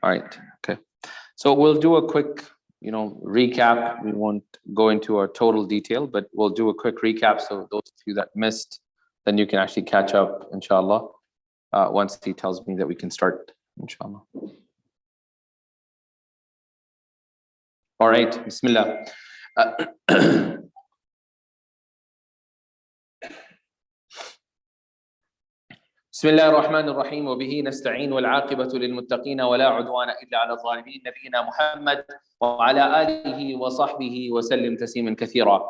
All right. Okay. So we'll do a quick, recap. We won't go into our total detail, but we'll do a quick recap. So those of you that missed, then you can actually catch up, inshallah, once he tells me that we can start, inshallah. All right. Bismillah. بسم الله الرحمن الرحيم وبه نستعين والعاقبة للمتقين ولا عدوان إلا على الظالمين نبينا محمد وعلى آله وصحبه وسلم تسليما كثيرا.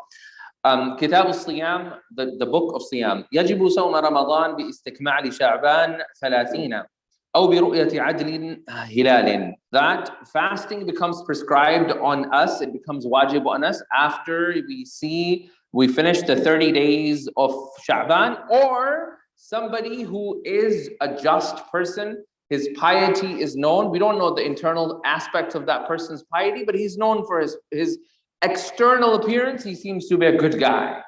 كتاب الصيام, the book of صيام. يجب صوم رمضان باستكمال شعبان 30 أو برؤية عدل هلال. That fasting becomes prescribed on us, it becomes wajib on us after we finish the 30 days of Sha'ban, or somebody who is a just person, his piety is known. We don't know the internal aspects of that person's piety, but he's known for his external appearance. He seems to be a good guy.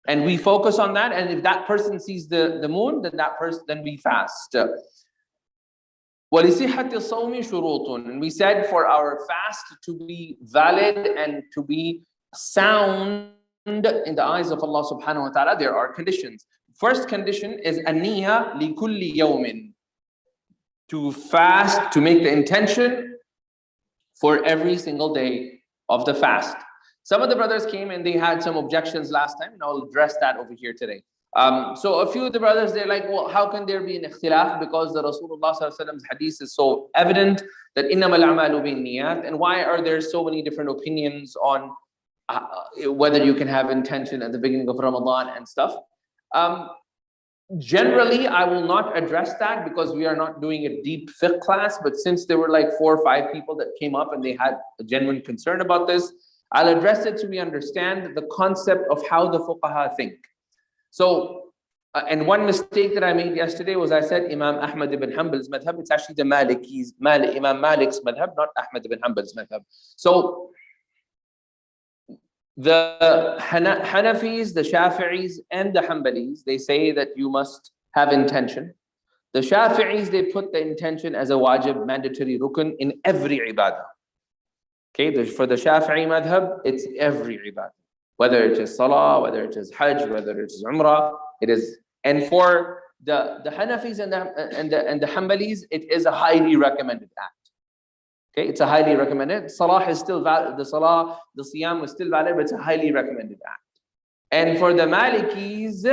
And we focus on that. And if that person sees the moon, then we fast. وَلِصِحَّةِ الصَّوْمِ شُرُوطٌ. And we said for our fast to be valid and to be sound in the eyes of Allah subhanahu wa ta'ala, there are conditions. First condition is an-niyya li kulli yawmin. To fast, to make the intention for every single day of the fast. Some of the brothers came and they had some objections last time, and I'll address that over here today. So a few of the brothers, they're like, well, how can there be an ikhtilaf? Because the Rasulullah sallallahu alaihi wasallam's hadith is so evident that innamal a'malu bin-niyat, and why are there so many different opinions on whether you can have intention at the beginning of Ramadan and stuff? Generally, I will not address that because we are not doing a deep fiqh class, but since there were like 4 or 5 people that came up and they had a genuine concern about this, I'll address it so we understand the concept of how the fuqaha think. So, and one mistake that I made yesterday was I said Imam Ahmad ibn Hanbal's madhab. It's actually the Imam Malik's madhab, not Ahmad ibn Hanbal's madhab. So, the Hanafis, the Shafi'is, and the Hanbalis, they say that you must have intention. The Shafi'is, they put the intention as a wajib, mandatory rukun in every ibadah. Okay, for the Shafi'i madhab, it's every ibadah. Whether it is salah, whether it is hajj, whether it is umrah, it is. And for the Hanafis and the Hanbalis, it is a highly recommended act. Okay, it's a highly recommended. Salah is still valid. The siyam is still valid, but it's a highly recommended act. And for the Malikis,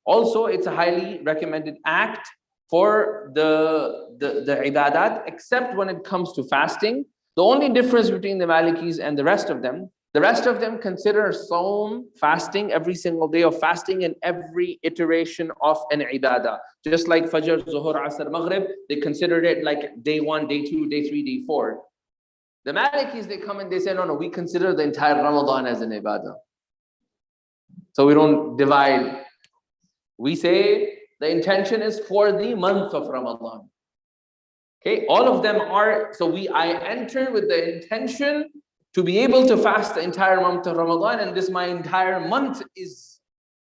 also it's a highly recommended act for the ibadat, except when it comes to fasting. The only difference between the Malikis and the rest of them consider Sawm, fasting, every single day of fasting and every iteration of an ibadah. Just like Fajr, Zuhur, Asr, Maghrib, they consider it like day 1, day 2, day 3, day 4. The Malikis, they come and they say, no, we consider the entire Ramadan as an ibadah. So we don't divide. We say the intention is for the month of Ramadan. Okay, all of them are, so I enter with the intention to be able to fast the entire month of Ramadan, and my entire month is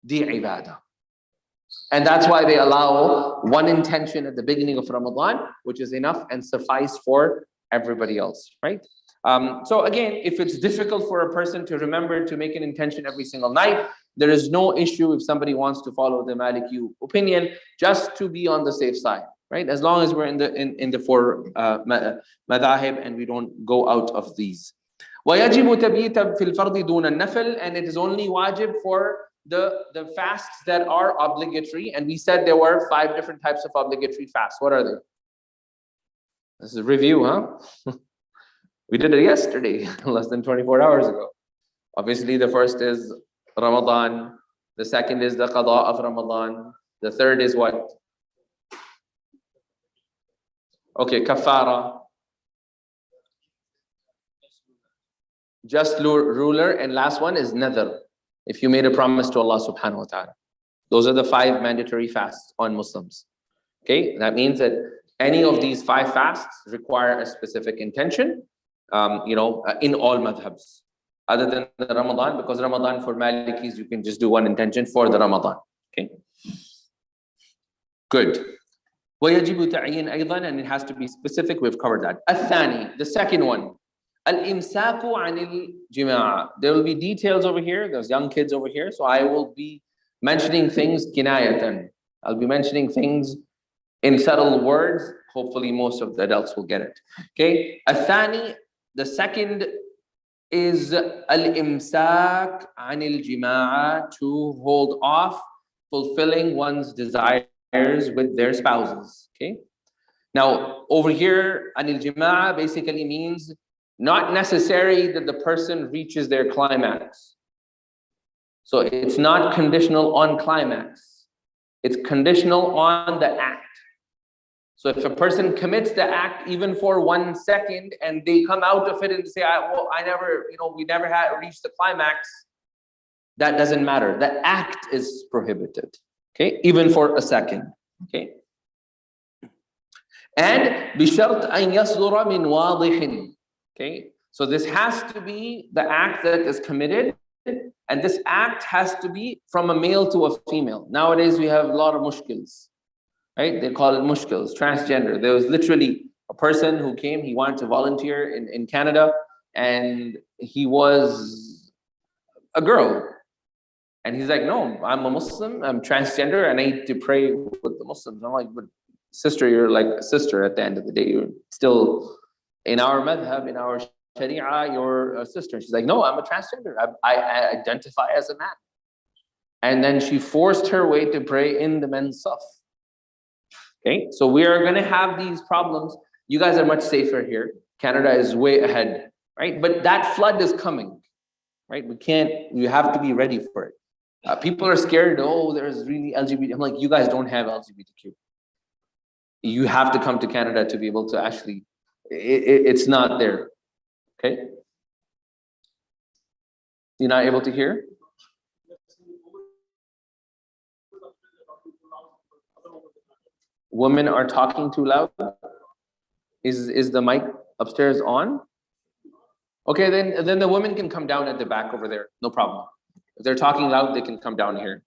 the ibadah. And that's why they allow one intention at the beginning of Ramadan, which is enough and suffice for everybody else, right? So again, if it's difficult for a person to remember to make an intention every single night, there is no issue if somebody wants to follow the Maliki opinion, just to be on the safe side, right? As long as we're in the 4 madahib and we don't go out of these. وَيَجِبُ تَبْيِيتَ فِي الْفَرْضِ دُونَ النَّفِلِ, and it is only wajib for the fasts that are obligatory. And we said there were 5 different types of obligatory fasts. What are they? This is a review, huh? We did it yesterday, less than 24 hours ago. Obviously, the first is Ramadan. The second is the qada of Ramadan. The third is what? Okay, kafara. Just ruler, and last one is nadhr. If you made a promise to Allah subhanahu wa ta'ala. Those are the 5 mandatory fasts on Muslims. Okay, that means that any of these 5 fasts require a specific intention, in all madhabs. Other than the Ramadan, because Ramadan for Malikis, you can just do one intention for the Ramadan. Okay. Good. ويجب تعيين أيضا, and it has to be specific. We've covered that. الثاني, the second one, الإمساك عن الجماعة. There will be details over here. There's young kids over here, so I will be mentioning things kinayatan. I'll be mentioning things in subtle words. Hopefully most of the adults will get it. Okay. الثاني, the second is الإمساك عن الجماعة, to hold off fulfilling one's desires with their spouses. Okay. Now over here, anil jimaa basically means not necessary that the person reaches their climax. So it's not conditional on climax. It's conditional on the act. So if a person commits the act even for 1 second and they come out of it and say, we never had reached the climax, that doesn't matter. The act is prohibited. Okay, even for a second. Okay. And بِشَرْطْ أَنْ يَصْدُرَ مِنْ وَاضِحٍ. Okay, so this has to be the act that is committed, and this act has to be from a male to a female. Nowadays we have a lot of mushkils, right? They call it mushkils, transgender. There was literally a person who came, he wanted to volunteer in Canada, and he was a girl. And he's like, no, I'm a Muslim, I'm transgender, and I need to pray with the Muslims. I'm like, but sister, you're like a sister at the end of the day. You're still, in our madhab, in our sharia, you're a sister. She's like, no, I'm a transgender. I identify as a man. And then she forced her way to pray in the men's saf. Okay, so we are going to have these problems. You guys are much safer here. Canada is way ahead, right? But that flood is coming, right? You have to be ready for it. People are scared, oh, there's really LGBT. I'm like, you guys don't have LGBTQ. You have to come to Canada to be able to actually, it's not there, okay? You're not able to hear? Women are talking too loud? Is the mic upstairs on? Okay, then the women can come down at the back over there, no problem. If they're talking loud, they can come down here.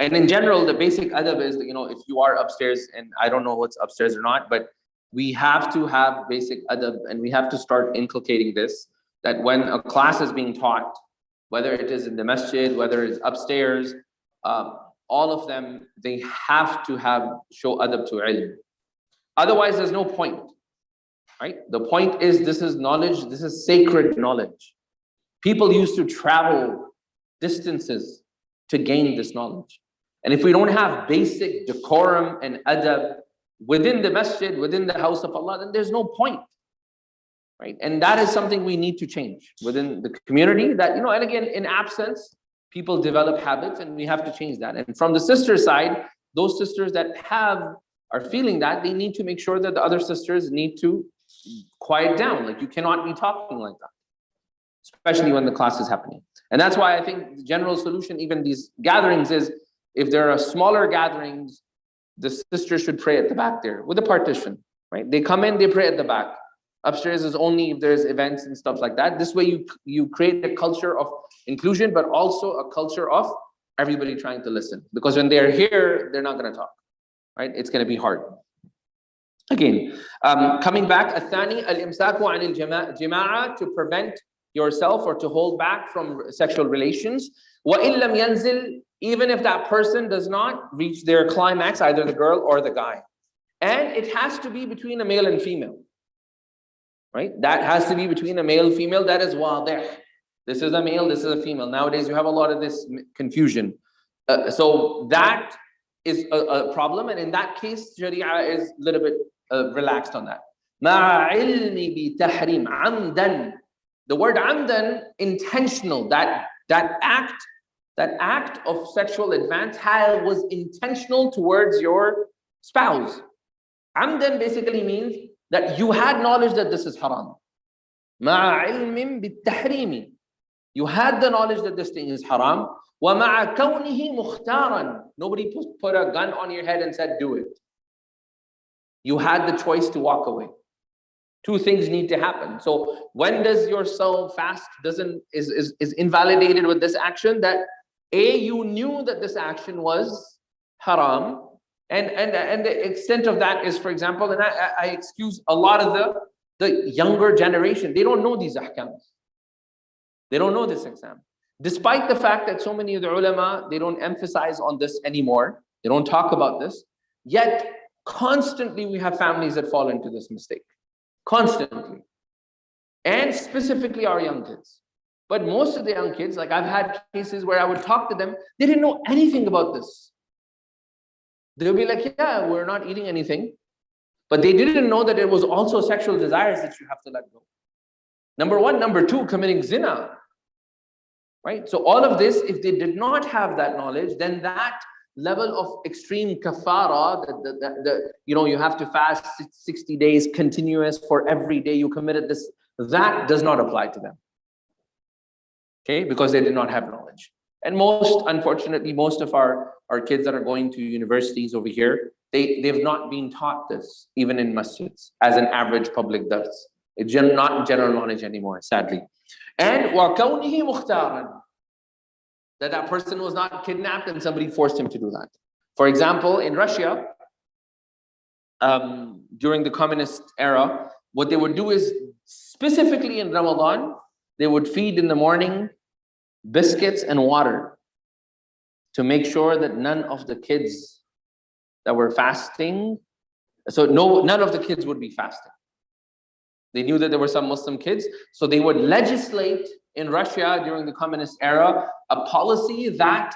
And in general, the basic adab is that, if you are upstairs, and I don't know what's upstairs or not, but we have to have basic adab, and we have to start inculcating this, that when a class is being taught, whether it is in the masjid, whether it's upstairs, all of them, they have to show adab to ilm. Otherwise, there's no point, right? The point is, this is knowledge, this is sacred knowledge. People used to travel distances to gain this knowledge. And if we don't have basic decorum and adab within the masjid, within the house of Allah, then there's no point, right? And that is something we need to change within the community, that, and again, in absence, people develop habits, and we have to change that. And from the sister side, those sisters that are feeling that, they need to make sure that the other sisters need to quiet down. Like, you cannot be talking like that, especially when the class is happening. And that's why I think the general solution, even these gatherings, is if there are smaller gatherings, the sisters should pray at the back there with a partition, right? They come in, they pray at the back. Upstairs is only if there's events and stuff like that. This way you create a culture of inclusion, but also a culture of everybody trying to listen. Because when they're here, they're not going to talk, right? It's going to be hard. Again, coming back, الثاني الإمساك عن الجماعة, to prevent yourself or to hold back from sexual relations. وَإِن لَمْ يَنزِلْ, even if that person does not reach their climax, either the girl or the guy. And it has to be between a male and female, right? That has to be between a male and female. That is wadih. This is a male, this is a female. Nowadays, you have a lot of this confusion. So that is a problem. And in that case, Sharia is a little bit relaxed on that. مَعَ عِلْمِ بِتَحْرِيمٍ عَمْدًا. The word amdan, intentional, that act of sexual advance was intentional towards your spouse. Amdan basically means that you had knowledge that this is haram. مَعَ عِلْمٍ بِالتَّحْرِيمِ. You had the knowledge that this thing is haram. وَمَعَ كَوْنِهِ مُخْتَارًا. Nobody put a gun on your head and said, do it. You had the choice to walk away. Two things need to happen. So when does your soul fast is invalidated with this action? That A, you knew that this action was haram, And the extent of that is, for example, and I excuse a lot of the younger generation, they don't know these ahkams. They don't know this exam. Despite the fact that so many of the ulama, they don't emphasize on this anymore. They don't talk about this. Yet, constantly we have families that fall into this mistake. Constantly. And specifically our young kids. But most of the young kids, like I've had cases where I would talk to them, they didn't know anything about this. They'll be like, yeah, we're not eating anything. But they didn't know that it was also sexual desires that you have to let go. Number one. Number two, committing zina. Right? So all of this, if they did not have that knowledge, then that level of extreme kafara, you have to fast 60 days continuous for every day you committed this, that does not apply to them. Okay? Because they did not have knowledge. And unfortunately, most of our kids that are going to universities over here, they've not been taught this, even in masjids, as an average public dars. It's not general knowledge anymore, sadly. And وَكَوْنِهِ مُخْتَارًا, that person was not kidnapped and somebody forced him to do that. For example, in Russia, during the communist era, what they would do is, specifically in Ramadan, they would feed in the morning biscuits and water to make sure that none of the kids that were fasting, none of the kids would be fasting. They knew that there were some Muslim kids, so they would legislate in Russia during the communist era a policy that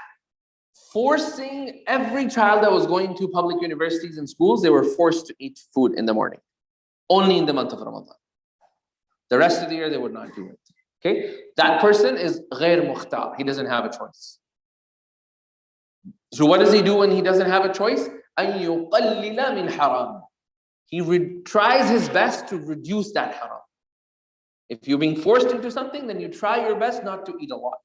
forcing every child that was going to public universities and schools, they were forced to eat food in the morning, only in the month of Ramadan. The rest of the year, they would not do it. Okay, that person is غير مختار. He doesn't have a choice. So what does he do when he doesn't have a choice? أن يقلل من حرام. He tries his best to reduce that haram. If you're being forced into something, then you try your best not to eat a lot,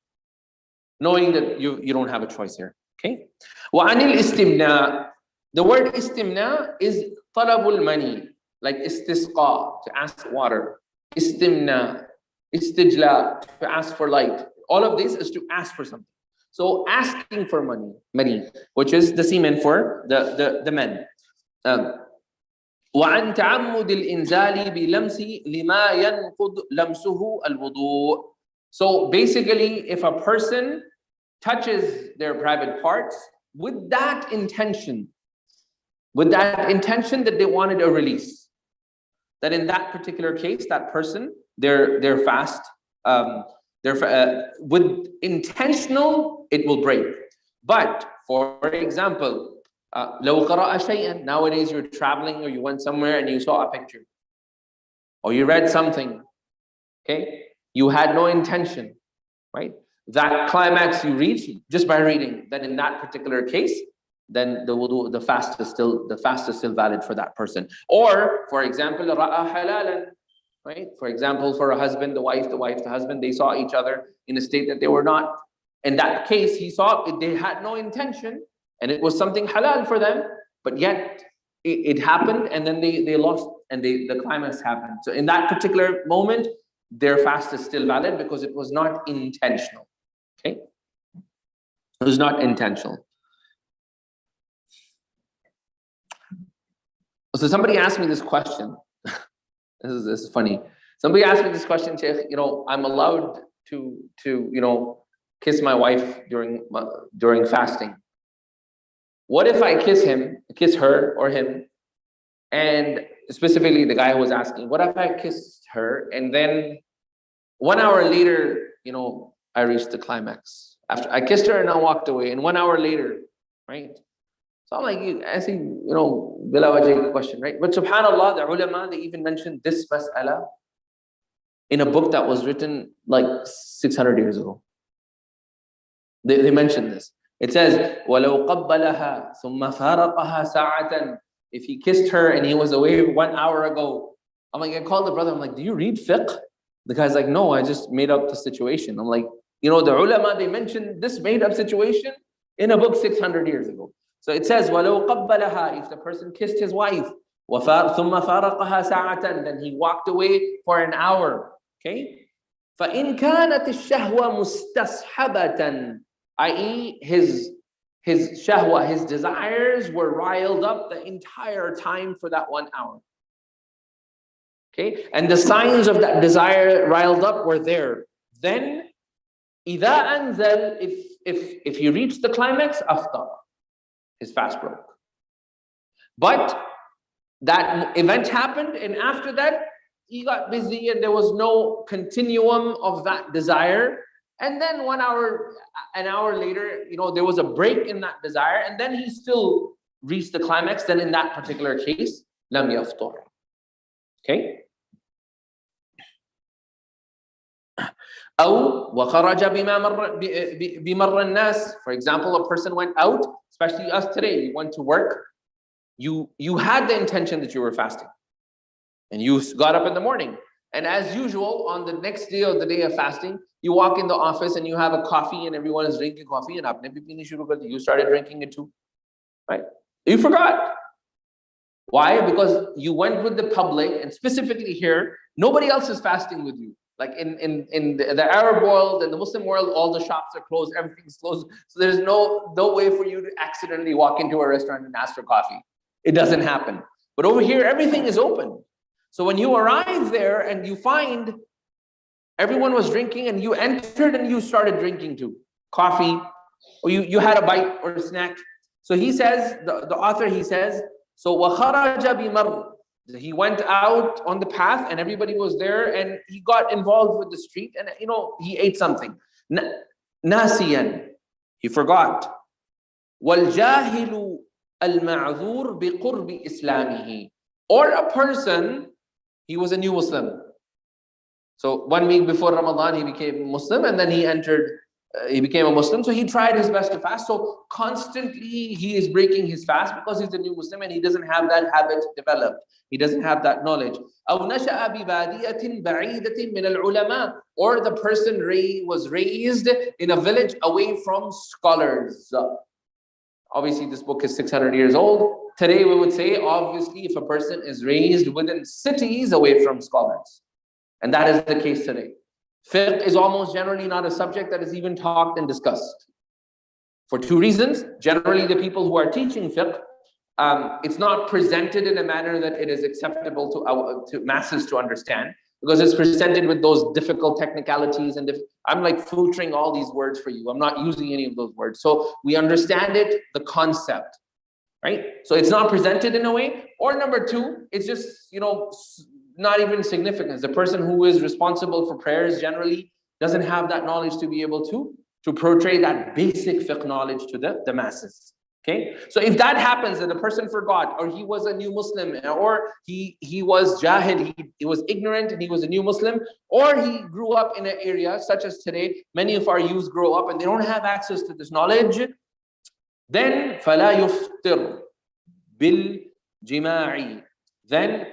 knowing that you don't have a choice here. Okay. وعن الاستمناء. The word istimna is طلب المني, like istisqa, to ask water. Istimna. Istijla, to ask for light. All of this is to ask for something. So asking for money, which is the semen for the men. وعن تعمد الإنزال بلمس لما ينقض لمسه الوضوء. So basically, if a person touches their private parts with that intention that they wanted a release, that in that particular case, that person, their fast, with intentional, it will break. But for example, لو قرأ شيئا, nowadays you're traveling or you went somewhere and you saw a picture, or you read something, okay? You had no intention, right? That climax you reach just by reading, then in that particular case, then the fast is still valid for that person. Or, for example, رأى حلالا, right? For example, for a husband, the wife, the husband, they saw each other in a state that they were not. In that case, they had no intention, and it was something halal for them, but yet it happened, and then they lost, and the climax happened. So in that particular moment, their fast is still valid because it was not intentional. Okay? It was not intentional. So somebody asked me this question. This is funny. Somebody asked me this question, Sheikh, I'm allowed to kiss my wife during fasting. What if I kiss her or him, and specifically the guy who was asking, what if I kissed her and then 1 hour later, I reached the climax. After I kissed her and I walked away, and 1 hour later, right? So I'm like, asking, bila wajh question, right? But subhanAllah, the ulama, they even mentioned this mas'ala in a book that was written like 600 years ago. They mentioned this. It says, وَلَوْ قَبَّلَهَا ثُمَّ فَارَقَهَا سَاعَةً. If he kissed her and he was away 1 hour ago, I'm like, I called the brother, I'm like, do you read fiqh? The guy's like, no, I just made up the situation. I'm like, the ulama, they mentioned this made up situation in a book 600 years ago. So it says, وَلَوْ قَبَّلَهَا, if the person kissed his wife, ثُمَّ فَارَقَهَا سَاعَةً, then he walked away for an hour. Okay? فَإِنْ كَانَتِ الشَّهْوَةُ مُسْتَصْحَبَةً, i.e. his his shahwa, his desires were riled up the entire time for that 1 hour. Okay, and the signs of that desire riled up were there. Then, إذا أنزل, if he reached the climax, after his fast broke. But that event happened, and after that, he got busy, and there was no continuum of that desire. And then 1 hour, an hour later, there was a break in that desire, and then he still reached the climax. Then in that particular case, lam yaftur. Okay. أو وخرج بمر الناس. For example, a person went out, especially us today. You went to work. You had the intention that you were fasting, and you got up in the morning. And as usual, on the next day or the day of fasting, you walk in the office and you have a coffee, and everyone is drinking coffee, and you started drinking it too, right? You forgot. Why? Because you went with the public, and specifically here, nobody else is fasting with you. Like in the Arab world and the Muslim world, all the shops are closed, everything's closed. So there's no way for you to accidentally walk into a restaurant and ask for coffee. It doesn't happen. But over here, everything is open. So when you arrive there and you find everyone was drinking, and you entered and you started drinking too, coffee, or you had a bite or a snack. So he says, the author, he says, so وَخَرَجَ بِمَرٍ. He went out on the path, and everybody was there, and he got involved with the street, and he ate something. Nasiyan, he forgot. وَالْجَاهِلُ الْمَعْذُورُ بِقُرْبِ إِسْلَامِهِ. Or a person, he was a new Muslim. So 1 week before Ramadan, he became Muslim, and then he became a Muslim. So he tried his best to fast. So constantly he is breaking his fast because he's a new Muslim and he doesn't have that habit developed. He doesn't have that knowledge. أو نشأ ببادية بعيدة من العلماء. Or the person was raised in a village away from scholars. Obviously, this book is 600 years old. Today, we would say, obviously, if a person is raised within cities away from scholars. And that is the case today. Fiqh is almost generally not a subject that is even talked and discussed. For 2 reasons. Generally, the people who are teaching fiqh, it's not presented in a manner that it is acceptable to masses to understand, because it's presented with those difficult technicalities, and I'm like filtering all these words for you. I'm not using any of those words. So we understand it, the concept, right? So it's not presented in a way. Or number 2, it's just, not even significance. The person who is responsible for prayers generally doesn't have that knowledge to be able to portray that basic fiqh knowledge to the masses. Okay, so if that happens, that the person forgot, or he was a new Muslim, or he was jahil, he was ignorant and he was a new Muslim, or he grew up in an area such as today, many of our youth grow up and they don't have access to this knowledge, then فَلَا يُفْطِرْ بِالْجِمَاعِ. Then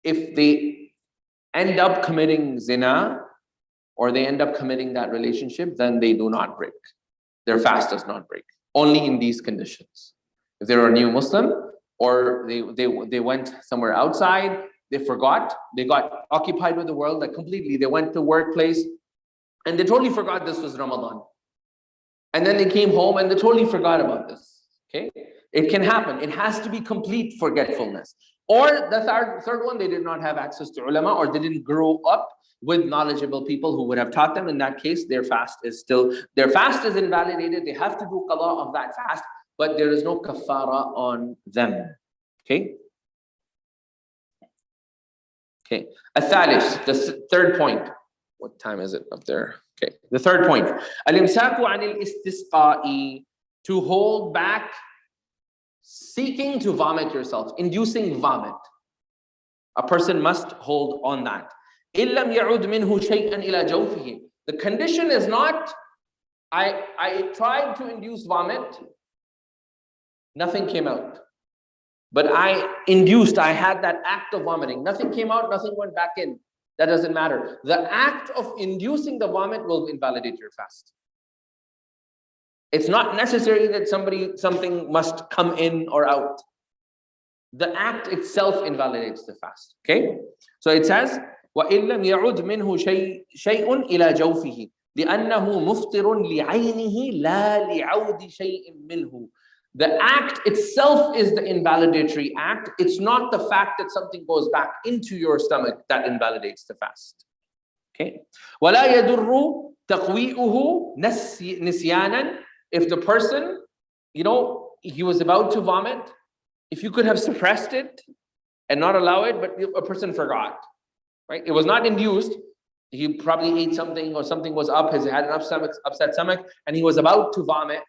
if they end up committing zina, or they end up committing that relationship, then they do not break. Their fast does not break. Only in these conditions. If they're a new Muslim, or they went somewhere outside, they forgot, they got occupied with the world, like completely. They went to workplace and they totally forgot this was Ramadan. And then they came home and they totally forgot about this. Okay, it can happen. It has to be complete forgetfulness. Or the third one, they did not have access to ulama, or they didn't grow up with knowledgeable people who would have taught them. In that case, their fast is invalidated. They have to do qada of that fast, but there is no kafara on them. Okay. Okay. الثالث, the third point. What time is it up there? Okay. The third point. الإمساك عن الاستسقاء, to hold back, seeking to vomit yourself, inducing vomit. A person must hold on that. إِن لَمْ يَعُدْ مِنْهُ شَيْئًا إِلَى جَوْفِهِ. The condition is not, I tried to induce vomit, nothing came out. But I had that act of vomiting. Nothing came out, nothing went back in. That doesn't matter. The act of inducing the vomit will invalidate your fast. It's not necessary that something must come in or out. The act itself invalidates the fast. Okay? So it says, وَإِن لَمْ يَعُدْ مِنْهُ شَيْءٌ إِلَى جَوْفِهِ. لأنه مفطر لعينه لا لعود شيء منه. The act itself is the invalidatory act. It's not the fact that something goes back into your stomach that invalidates the fast. Okay. ولا يضر تقويئه نسيانا. If the person, he was about to vomit, if you could have suppressed it and not allow it, but a person forgot, right? It was not induced. He probably ate something or something was up, he had an upset stomach, and he was about to vomit.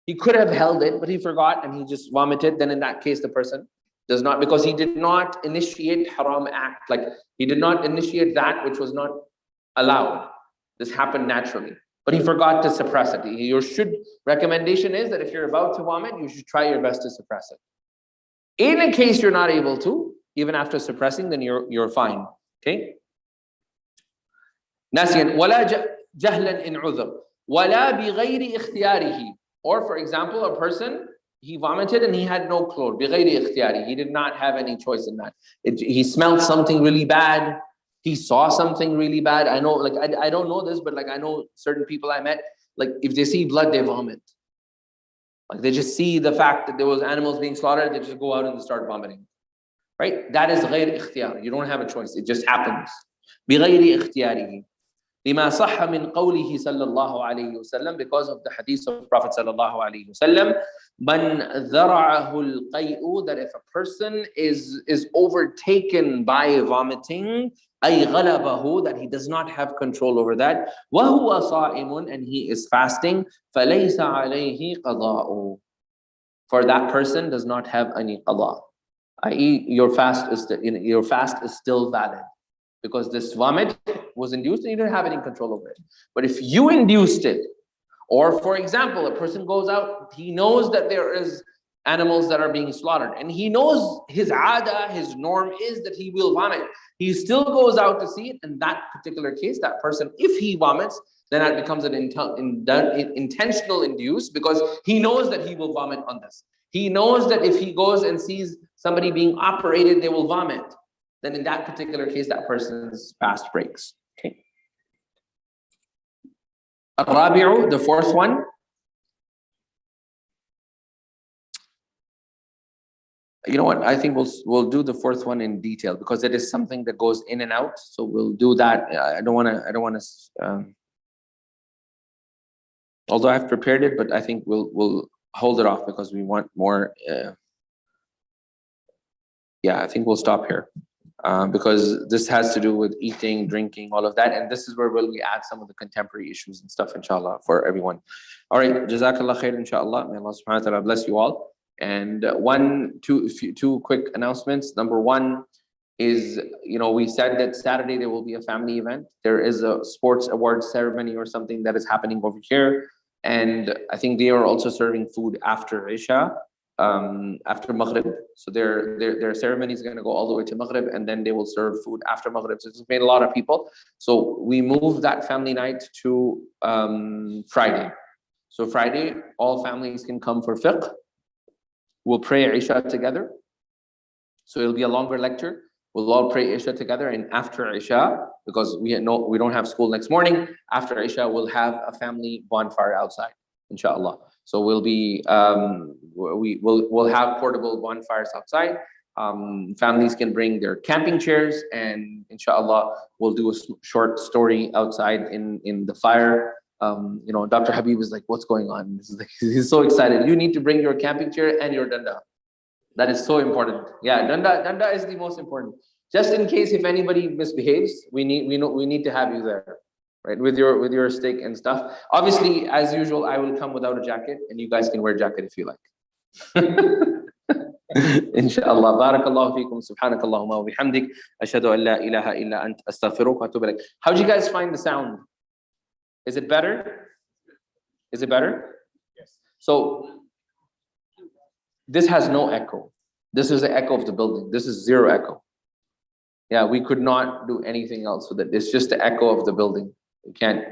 He could have held it, but he forgot and he just vomited. Then in that case, the person does not, because he did not initiate haram act. Like he did not initiate that which was not allowed. This happened naturally, but he forgot to suppress it. Your recommendation is that if you're about to vomit, you should try your best to suppress it. In a case you're not able to, even after suppressing, then you're fine. Okay. ناسيا ولا جهلا إن عذر ولا بغير اختياره. Or for example, a person, he vomited and he had no clothes. بغير اختياره. He did not have any choice in that. He smelled something really bad. He saw something really bad. I know, like, I don't know this, but like I know certain people I met, like if they see blood, they vomit. Like they just see the fact that there was animals being slaughtered, they just go out and start vomiting. Right? That is غير اختيار. You don't have a choice. It just happens. بغير اختياره. لما صح من قوله صلى الله عليه وسلم, because of the hadith of Prophet صلى الله عليه وسلم, من ذرعه القيء, that if a person is overtaken by vomiting, أي غلبه, that he does not have control over that, وهو صائم, and he is fasting, فليس عليه قضاء, for that person does not have any qada, i.e. your fast is still valid. Because this vomit was induced and you didn't have any control over it. But if you induced it, or for example, a person goes out, he knows that there is animals that are being slaughtered, and he knows his ada, his norm is that he will vomit. He still goes out to see it. In that particular case, that person, if he vomits, then that becomes an intentional induce, because he knows that he will vomit on this. He knows that if he goes and sees somebody being operated, they will vomit. Then in that particular case, that person's fast breaks. Okay. الرابع, the fourth one. You know what? I think we'll do the fourth one in detail, because it is something that goes in and out. So we'll do that. I don't want to. Although I've prepared it, but I think we'll hold it off because we want more. Yeah, I think we'll stop here. Because this has to do with eating, drinking, all of that. And this is where we add some of the contemporary issues and stuff, inshallah, for everyone. All right, Jazakallah khair, inshallah. May Allah subhanahu wa ta'ala bless you all. And two quick announcements. Number one is, we said that Saturday there will be a family event. There is a sports awards ceremony or something that is happening over here. And I think they are also serving food after Isha. After Maghrib, so their ceremony is going to go all the way to Maghrib, and then they will serve food after Maghrib. So it's made a lot of people. So we moved that family night to Friday. So Friday, all families can come for fiqh. We'll pray Isha together. So it'll be a longer lecture. We'll all pray Isha together, and after Isha, because we don't have school next morning, after Isha we'll have a family bonfire outside, inshallah. So we'll be we'll have portable bonfires outside. Families can bring their camping chairs, and inshallah we'll do a short story outside in the fire. Dr. Habib is like, what's going on? He's so excited. You need to bring your camping chair and your danda. That is so important. Yeah, danda is the most important. Just in case if anybody misbehaves, we need to have you there. Right, with your stick and stuff. Obviously, as usual, I will come without a jacket, and you guys can wear a jacket if you like. Inshallah. Barakallahu feekum. Subhanakallahumma wa bihamdik. Ashhadu an la ilaha illa ant. Astaghfiruka wa atubu ilaik. How'd you guys find the sound? Is it better? Is it better? Yes. So this has no echo. This is the echo of the building. This is zero echo. Yeah, we could not do anything else with it. It's just the echo of the building. We can't